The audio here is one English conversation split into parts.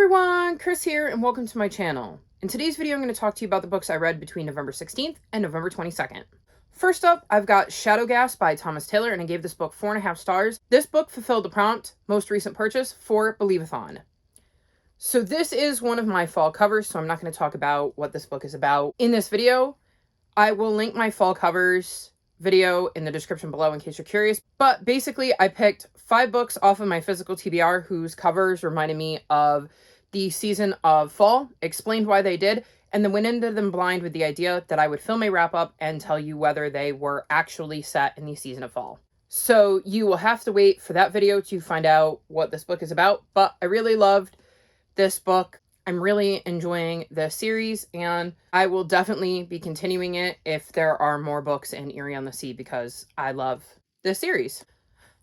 everyone, Chris here, and welcome to my channel. In today's video, I'm going to talk to you about the books I read between November 16th and November 22nd. First up, I've got Shadow Gas by Thomas Taylor, and I gave this book 4.5 stars. This book fulfilled the prompt, most recent purchase, for Believe-a-thon. So this is one of my fall covers, so I'm not going to talk about what this book is about in this video. I will link my fall covers video in the description below in case you're curious. But basically, I picked 5 books off of my physical TBR whose covers reminded me of the season of fall, explained why they did, and then went into them blind with the idea that I would film a wrap-up and tell you whether they were actually set in the season of fall. So you will have to wait for that video to find out what this book is about, but I really loved this book. I'm really enjoying the series, and I will definitely be continuing it if there are more books in Eerie on the Sea because I love this series.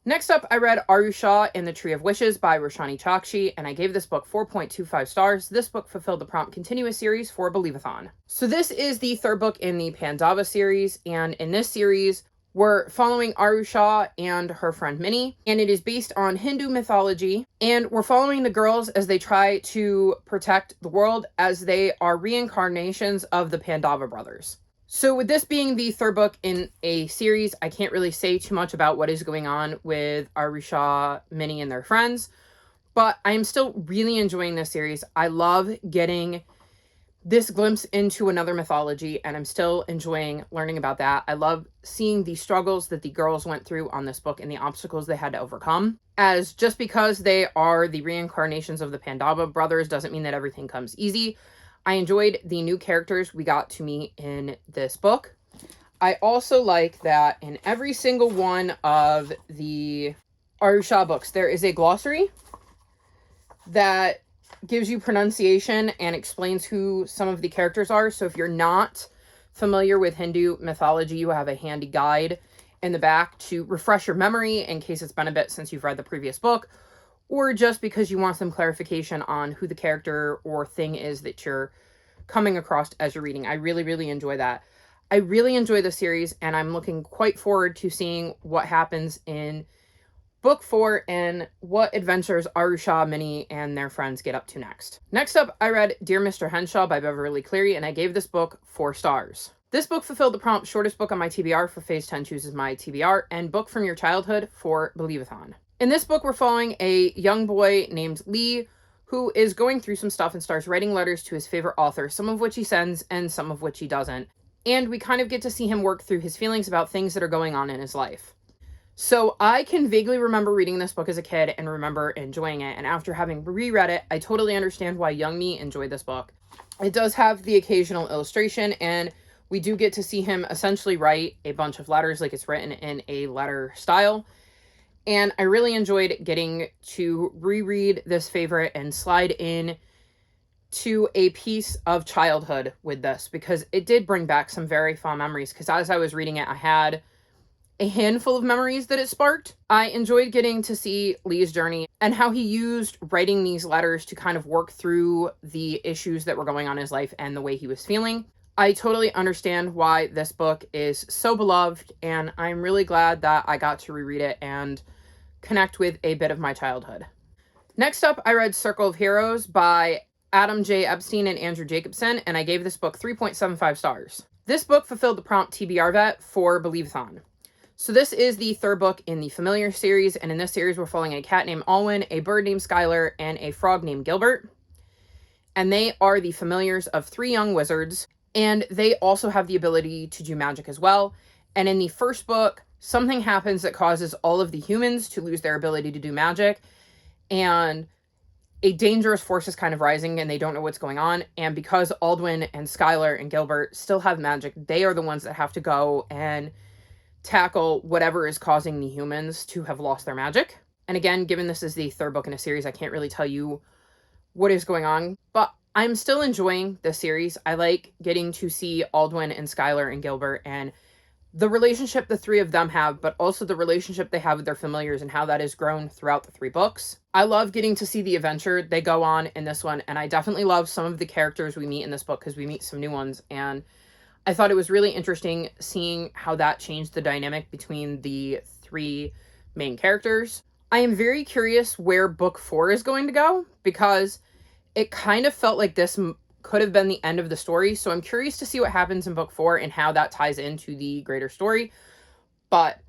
Next up, I read Arusha and the Tree of Wishes by Roshani Chokshi, and I gave this book 4.25 stars. This book fulfilled the prompt continuous series for Believe-a-thon. So this is the third book in the Pandava series, and in this series, we're following Arusha and her friend Minnie, and it is based on Hindu mythology, and we're following the girls as they try to protect the world as they are reincarnations of the Pandava brothers. So with this being the third book in a series, I can't really say too much about what is going on with Arusha, Minnie, and their friends, but I am still really enjoying this series. I love getting this glimpse into another mythology, and I'm still enjoying learning about that. I love seeing the struggles that the girls went through on this book and the obstacles they had to overcome. As just because they are the reincarnations of the Pandava brothers doesn't mean that everything comes easy. I enjoyed the new characters we got to meet in this book. I also like that in every single one of the Arusha books, there is a glossary that gives you pronunciation and explains who some of the characters are. So if you're not familiar with Hindu mythology, you have a handy guide in the back to refresh your memory in case it's been a bit since you've read the previous book, or just because you want some clarification on who the character or thing is that you're coming across as you're reading. I really enjoy that. I really enjoy the series, and I'm looking quite forward to seeing what happens in Book 4 and what adventures Arusha, Minnie, and their friends get up to next. Next up, I read Dear Mr Henshaw by Beverly Cleary, and I gave this book 4 stars. This book fulfilled the prompt shortest book on my TBR for Phase 10 Chooses My TBR, and book from your childhood for Believe-a-thon. In this book, we're following a young boy named Lee who is going through some stuff and starts writing letters to his favorite author, some of which he sends and some of which he doesn't. And we kind of get to see him work through his feelings about things that are going on in his life. So I can vaguely remember reading this book as a kid and remember enjoying it. And after having reread it, I totally understand why young me enjoyed this book. It does have the occasional illustration, and we do get to see him essentially write a bunch of letters like it's written in a letter style. And I really enjoyed getting to reread this favorite and slide in to a piece of childhood with this, because it did bring back some very fond memories. Because as I was reading it, I had a handful of memories that it sparked. I enjoyed getting to see Lee's journey and how he used writing these letters to kind of work through the issues that were going on in his life and the way he was feeling. I totally understand why this book is so beloved, and I'm really glad that I got to reread it and connect with a bit of my childhood. Next up, I read Circle of Heroes by Adam J. Epstein and Andrew Jacobson, and I gave this book 3.75 stars. This book fulfilled the prompt TBR vet for Believe-a-thon. So this is the third book in the Familiar series, and in this series we're following a cat named Alwyn, a bird named Skylar, and a frog named Gilbert. And they are the familiars of 3 young wizards, and they also have the ability to do magic as well. And in the first book, something happens that causes all of the humans to lose their ability to do magic, and a dangerous force is kind of rising, and they don't know what's going on. And because Alwyn and Skylar and Gilbert still have magic, they are the ones that have to go and tackle whatever is causing the humans to have lost their magic. And again, given this is the third book in a series, I can't really tell you what is going on, but I'm still enjoying the series. I like getting to see Alwyn and Skylar and Gilbert and the relationship the 3 of them have, but also the relationship they have with their familiars and how that has grown throughout the 3 books. I love getting to see the adventure they go on in this one, and I definitely love some of the characters we meet in this book because we meet some new ones, and I thought it was really interesting seeing how that changed the dynamic between the 3 main characters. I am very curious where book 4 is going to go, because it kind of felt like this could have been the end of the story. So I'm curious to see what happens in book 4 and how that ties into the greater story. But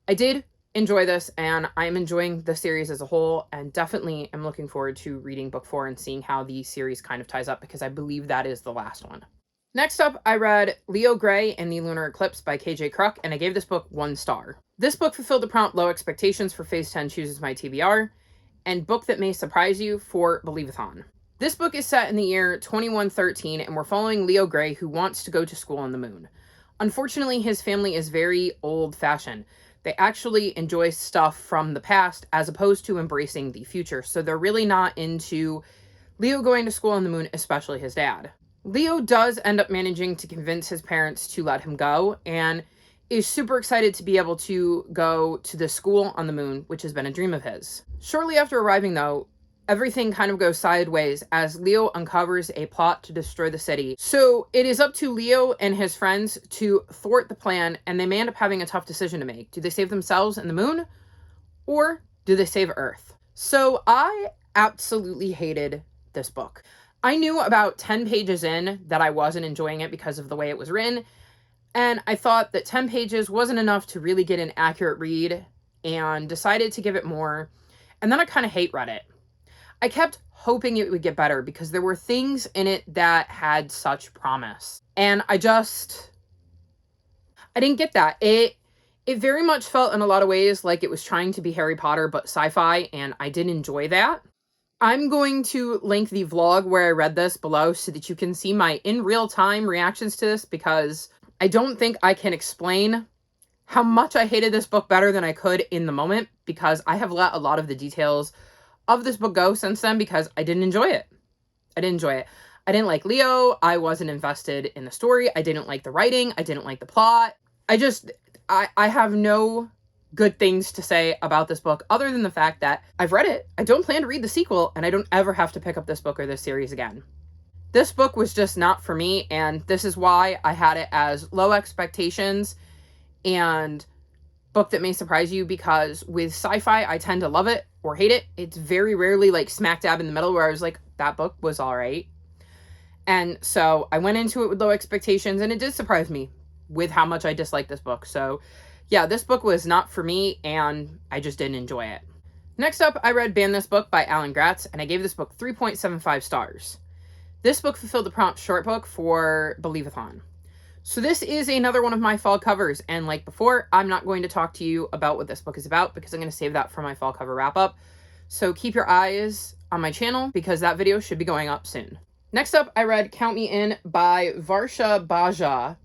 I did enjoy this, and I'm enjoying the series as a whole, and definitely am looking forward to reading book 4 and seeing how the series kind of ties up, because I believe that is the last one. Next up, I read Leo Gray and the Lunar Eclipse by KJ Kruk, and I gave this book 1 star. This book fulfilled the prompt Low Expectations for Phase 10 Chooses My TBR, and Book That May Surprise You for Believeathon. This book is set in the year 2113, and we're following Leo Gray, who wants to go to school on the moon. Unfortunately, his family is very old-fashioned. They actually enjoy stuff from the past as opposed to embracing the future, so they're really not into Leo going to school on the moon, especially his dad. Leo does end up managing to convince his parents to let him go, and is super excited to be able to go to the school on the moon, which has been a dream of his. Shortly after arriving, though, everything kind of goes sideways as Leo uncovers a plot to destroy the city. So it is up to Leo and his friends to thwart the plan, and they may end up having a tough decision to make. Do they save themselves and the moon, or do they save Earth? So I absolutely hated this book. I knew about 10 pages in that I wasn't enjoying it because of the way it was written, and I thought that 10 pages wasn't enough to really get an accurate read, and decided to give it more, and then I kind of hate read it. I kept hoping it would get better because there were things in it that had such promise, and I didn't get that. It very much felt in a lot of ways like it was trying to be Harry Potter but sci-fi, and I didn't enjoy that. I'm going to link the vlog where I read this below so that you can see my in real time reactions to this, because I don't think I can explain how much I hated this book better than I could in the moment, because I have let a lot of the details of this book go since then because I didn't enjoy it. I didn't like Leo. I wasn't invested in the story. I didn't like the writing. I didn't like the plot. I have no good things to say about this book other than the fact that I've read it. I don't plan to read the sequel, and I don't ever have to pick up this book or this series again. This book was just not for me, and this is why I had it as low expectations and Book That May Surprise You, because with sci-fi, I tend to love it or hate it. It's very rarely like smack dab in the middle where I was like, that book was all right. And so I went into it with low expectations, and it did surprise me with how much I disliked this book. So yeah, this book was not for me, and I just didn't enjoy it. Next up, I read Ban This Book by Alan Gratz, and I gave this book 3.75 stars. This book fulfilled the prompt short book for Believeathon. So this is another one of my fall covers, and like before, I'm not going to talk to you about what this book is about because I'm going to save that for my fall cover wrap-up. So keep your eyes on my channel because that video should be going up soon. Next up, I read Count Me In by Varsha Baja,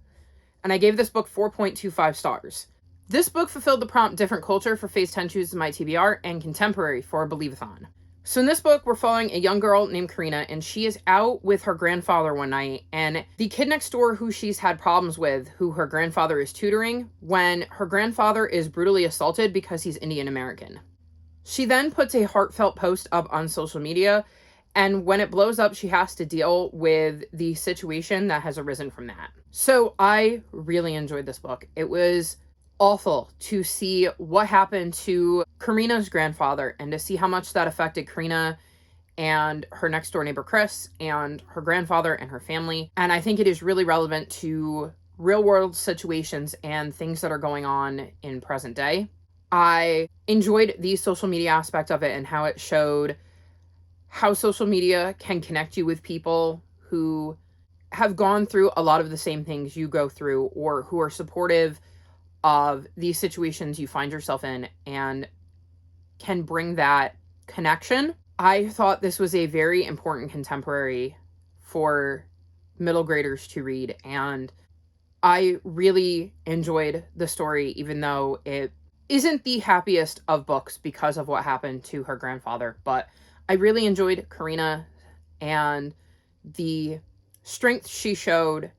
and I gave this book 4.25 stars. This book fulfilled the prompt Different Culture for Phase 10 Chooses My TBR and Contemporary for Believeathon. So in this book, we're following a young girl named Karina, and she is out with her grandfather one night, and the kid next door who she's had problems with, who her grandfather is tutoring, when her grandfather is brutally assaulted because he's Indian American. She then puts a heartfelt post up on social media, and when it blows up, she has to deal with the situation that has arisen from that. So I really enjoyed this book. It was awful to see what happened to Karina's grandfather and to see how much that affected Karina and her next door neighbor Chris and her grandfather and her family. And I think it is really relevant to real world situations and things that are going on in present day. I enjoyed the social media aspect of it and how it showed how social media can connect you with people who have gone through a lot of the same things you go through, or who are supportive of these situations you find yourself in and can bring that connection. I thought this was a very important contemporary for middle graders to read, and I really enjoyed the story, even though it isn't the happiest of books because of what happened to her grandfather. But I really enjoyed Karina and the strength she showed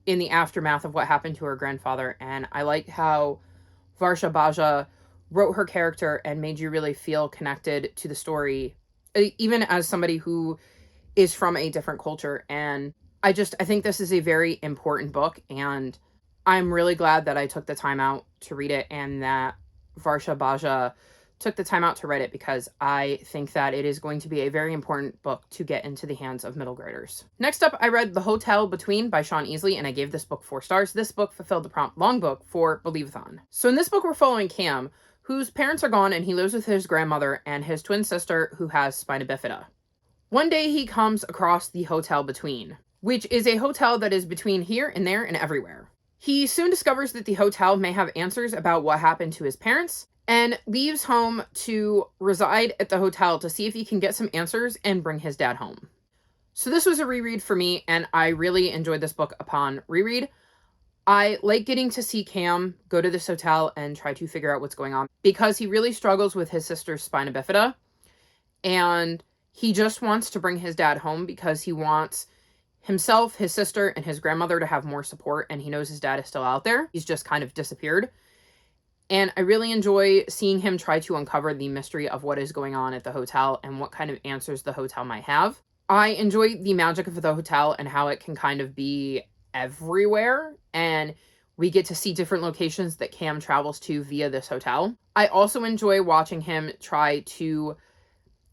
in the aftermath of what happened to her grandfather. And I like how Varsha Baja wrote her character and made you really feel connected to the story, even as somebody who is from a different culture. And I think this is a very important book, and I'm really glad that I took the time out to read it, and that Varsha Baja took the time out to write it because I think that it is going to be a very important book to get into the hands of middle graders. Next up, I read The Hotel Between by Sean Easley, and I gave this book 4 stars. This book fulfilled the prompt long book for Believeathon. So in this book, we're following Cam, whose parents are gone, and he lives with his grandmother and his twin sister who has spina bifida. One day he comes across the Hotel Between, which is a hotel that is between here and there and everywhere. He soon discovers that the hotel may have answers about what happened to his parents and leaves home to reside at the hotel to see if he can get some answers and bring his dad home. So this was a reread for me, and I really enjoyed this book upon reread. I like getting to see Cam go to this hotel and try to figure out what's going on because he really struggles with his sister's spina bifida, and he just wants to bring his dad home because he wants himself, his sister, and his grandmother to have more support, and he knows his dad is still out there. He's just kind of disappeared. And I really enjoy seeing him try to uncover the mystery of what is going on at the hotel and what kind of answers the hotel might have. I enjoy the magic of the hotel and how it can kind of be everywhere, and we get to see different locations that Cam travels to via this hotel. I also enjoy watching him try to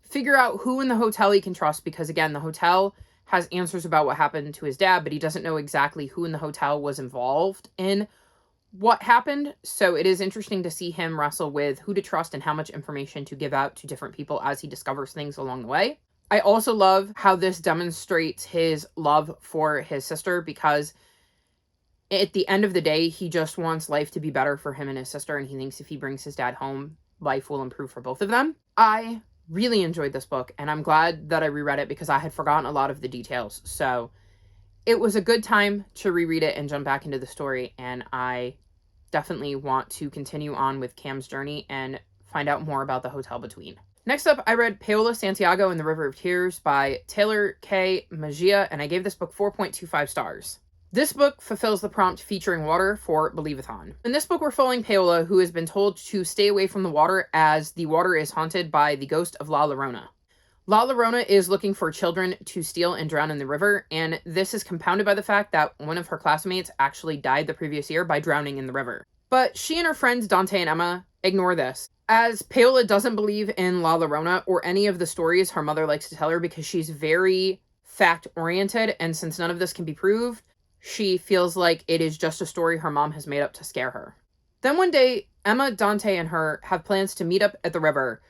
figure out who in the hotel he can trust because, again, the hotel has answers about what happened to his dad, but he doesn't know exactly who in the hotel was involved in what happened. So it is interesting to see him wrestle with who to trust and how much information to give out to different people as he discovers things along the way. I also love how this demonstrates his love for his sister because at the end of the day, he just wants life to be better for him and his sister, and he thinks if he brings his dad home, life will improve for both of them. I really enjoyed this book, and I'm glad that I reread it because I had forgotten a lot of the details. So it was a good time to reread it and jump back into the story, and I definitely want to continue on with Cam's journey and find out more about the Hotel Between. Next up, I read Paola Santiago and the River of Tears by Taylor K. Magia, and I gave this book 4.25 stars. This book fulfills the prompt featuring water for Believeathon. In this book, we're following Paola, who has been told to stay away from the water as the water is haunted by the ghost of La Llorona. La Llorona is looking for children to steal and drown in the river, and this is compounded by the fact that one of her classmates actually died the previous year by drowning in the river. But she and her friends Dante and Emma ignore this, as Paola doesn't believe in La Llorona or any of the stories her mother likes to tell her because she's very fact-oriented, and since none of this can be proved, she feels like it is just a story her mom has made up to scare her. Then one day, Emma, Dante, and her have plans to meet up at the river,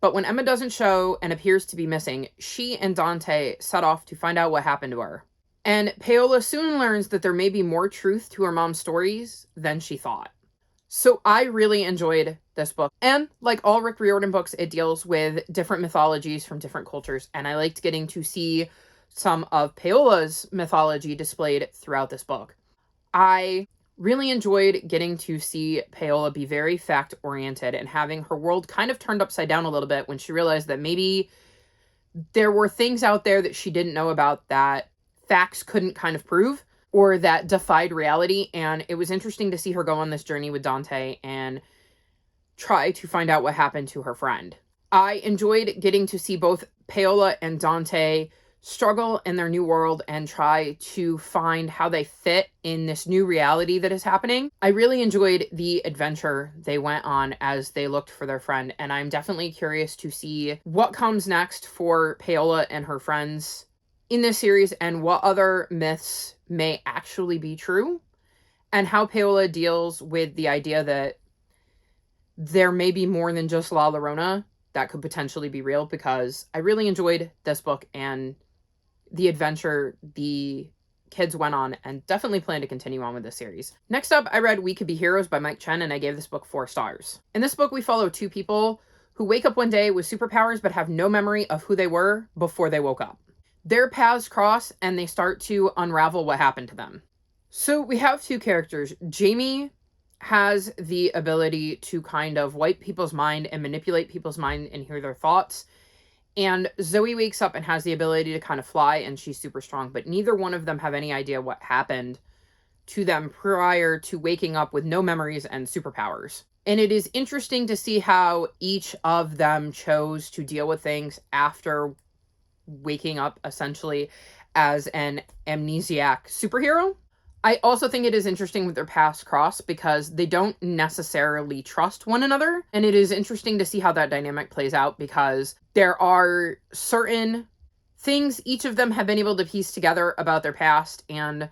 but when Emma doesn't show and appears to be missing, she and Dante set off to find out what happened to her. And Paola soon learns that there may be more truth to her mom's stories than she thought. So I really enjoyed this book. And like all Rick Riordan books, it deals with different mythologies from different cultures, and I liked getting to see some of Paola's mythology displayed throughout this book. I really enjoyed getting to see Paola be very fact-oriented and having her world kind of turned upside down a little bit when she realized that maybe there were things out there that she didn't know about that facts couldn't kind of prove or that defied reality. And it was interesting to see her go on this journey with Dante and try to find out what happened to her friend. I enjoyed getting to see both Paola and Dante struggle in their new world and try to find how they fit in this new reality that is happening. I really enjoyed the adventure they went on as they looked for their friend, and I'm definitely curious to see what comes next for Paola and her friends in this series and what other myths may actually be true and how Paola deals with the idea that there may be more than just La Llorona that could potentially be real, because I really enjoyed this book and the adventure the kids went on, and definitely plan to continue on with this series. Next up, I read We Could Be Heroes by Mike Chen, and I gave this book 4 stars. In this book, we follow two people who wake up one day with superpowers but have no memory of who they were before they woke up. Their paths cross and they start to unravel what happened to them. So we have two characters. Jamie has the ability to kind of wipe people's mind and manipulate people's mind and hear their thoughts. And Zoe wakes up and has the ability to kind of fly, and she's super strong, but neither one of them have any idea what happened to them prior to waking up with no memories and superpowers. And it is interesting to see how each of them chose to deal with things after waking up essentially as an amnesiac superhero. I also think it is interesting with their paths cross because they don't necessarily trust one another. And it is interesting to see how that dynamic plays out because there are certain things each of them have been able to piece together about their past. And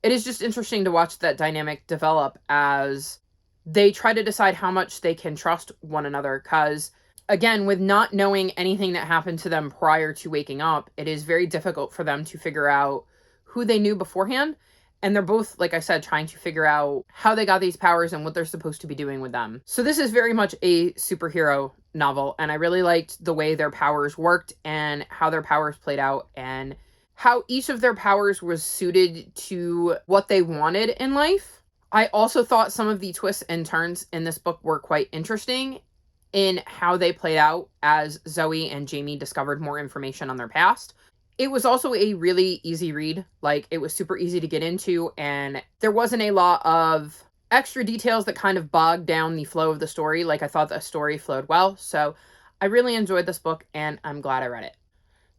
it is just interesting to watch that dynamic develop as they try to decide how much they can trust one another. Because, again, with not knowing anything that happened to them prior to waking up, it is very difficult for them to figure out who they knew beforehand. And they're both, like I said, trying to figure out how they got these powers and what they're supposed to be doing with them. So this is very much a superhero novel, and I really liked the way their powers worked and how their powers played out and how each of their powers was suited to what they wanted in life. I also thought some of the twists and turns in this book were quite interesting in how they played out as Zoe and Jamie discovered more information on their past. It was also a really easy read. Like, it was super easy to get into, and there wasn't a lot of extra details that kind of bogged down the flow of the story. Like, I thought the story flowed well, so I really enjoyed this book, and I'm glad I read it.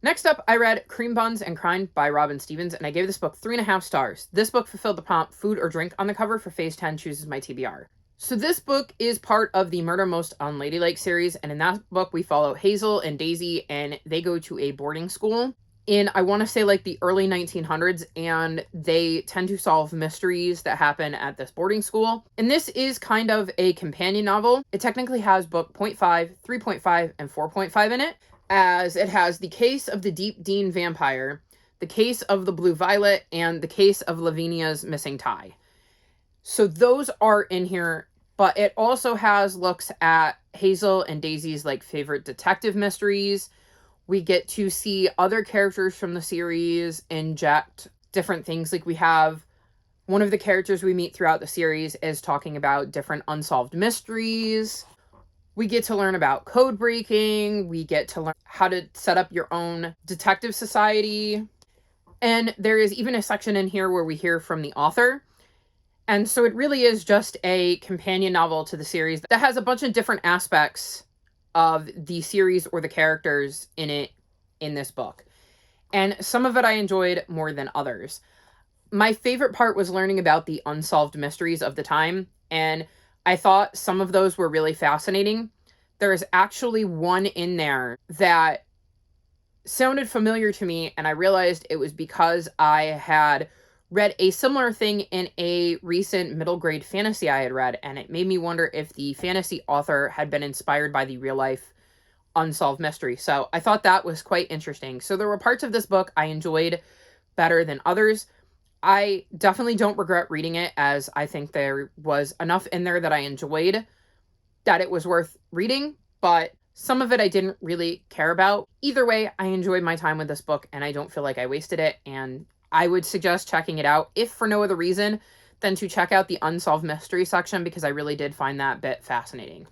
Next up, I read Cream Buns and Crine by Robin Stevens, and I gave this book 3.5 stars. This book fulfilled the prompt food or drink on the cover for Phase 10 chooses my TBR. So this book is part of the Murder Most Unladylike series, and in that book we follow Hazel and Daisy, and they go to a boarding school in, I want to say, like the early 1900s, and they tend to solve mysteries that happen at this boarding school. And this is kind of a companion novel. It technically has book 0.5, 3.5, and 4.5 in it, as it has the case of the Deep Dean vampire, the case of the Blue Violet, and the case of Lavinia's missing tie. So those are in here, but it also has looks at Hazel and Daisy's like favorite detective mysteries. We get to see other characters from the series inject different things. Like, we have one of the characters we meet throughout the series is talking about different unsolved mysteries. We get to learn about code breaking. We get to learn how to set up your own detective society. And there is even a section in here where we hear from the author. And so it really is just a companion novel to the series that has a bunch of different aspects of the series or the characters in it in this book. And some of it I enjoyed more than others. My favorite part was learning about the unsolved mysteries of the time, and I thought some of those were really fascinating. There's actually one in there that sounded familiar to me, and I realized it was because I had read a similar thing in a recent middle grade fantasy I had read, and it made me wonder if the fantasy author had been inspired by the real life unsolved mystery. So I thought that was quite interesting. So there were parts of this book I enjoyed better than others. I definitely don't regret reading it, as I think there was enough in there that I enjoyed that it was worth reading, but some of it I didn't really care about. Either way, I enjoyed my time with this book, and I don't feel like I wasted it, and I would suggest checking it out, if for no other reason than to check out the unsolved mystery section, because I really did find that bit fascinating.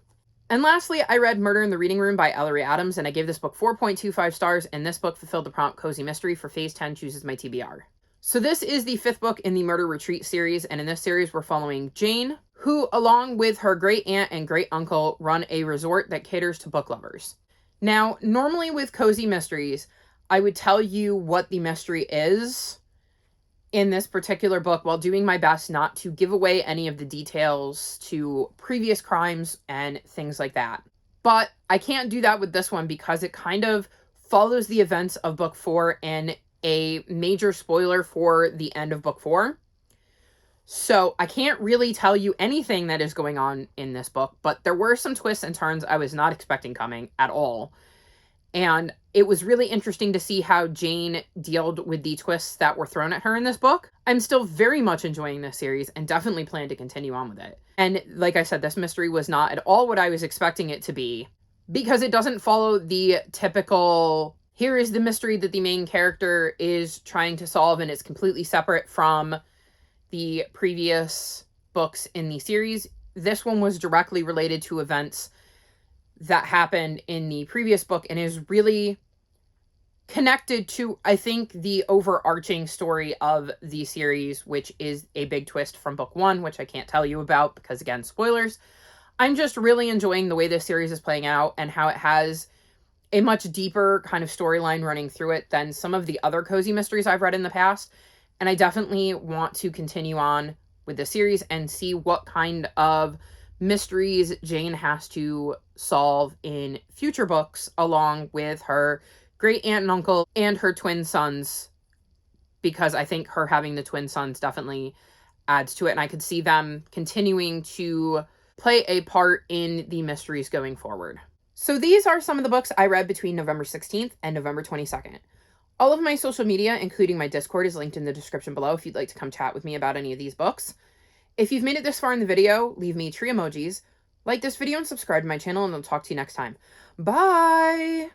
And lastly, I read Murder in the Reading Room by Ellery Adams, and I gave this book 4.25 stars, and this book fulfilled the prompt cozy mystery for Phase 10 chooses my TBR. So this is the 5th book in the Murder Retreat series, and in this series we're following Jane, who, along with her great aunt and great uncle, run a resort that caters to book lovers. Now, normally with cozy mysteries, I would tell you what the mystery is in this particular book while doing my best not to give away any of the details to previous crimes and things like that. But I can't do that with this one because it kind of follows the events of book 4 and a major spoiler for the end of book 4. So I can't really tell you anything that is going on in this book, but there were some twists and turns I was not expecting coming at all. And it was really interesting to see how Jane dealt with the twists that were thrown at her in this book. I'm still very much enjoying this series and definitely plan to continue on with it. And like I said, this mystery was not at all what I was expecting it to be, because it doesn't follow the typical, here is the mystery that the main character is trying to solve, and it's completely separate from the previous books in the series. This one was directly related to events that happened in the previous book and is really connected to, I think, the overarching story of the series, which is a big twist from book 1, which I can't tell you about because, again, spoilers. I'm just really enjoying the way this series is playing out and how it has a much deeper kind of storyline running through it than some of the other cozy mysteries I've read in the past. and I definitely want to continue on with the series and see what kind of mysteries Jane has to solve in future books, along with her great aunt and uncle and her twin sons, because I think her having the twin sons definitely adds to it, and I could see them continuing to play a part in the mysteries going forward. So these are some of the books I read between November 16th and November 22nd. All of my social media, including my Discord, is linked in the description below if you'd like to come chat with me about any of these books. If you've made it this far in the video, leave me tree emojis, like this video, and subscribe to my channel, and I'll talk to you next time. Bye!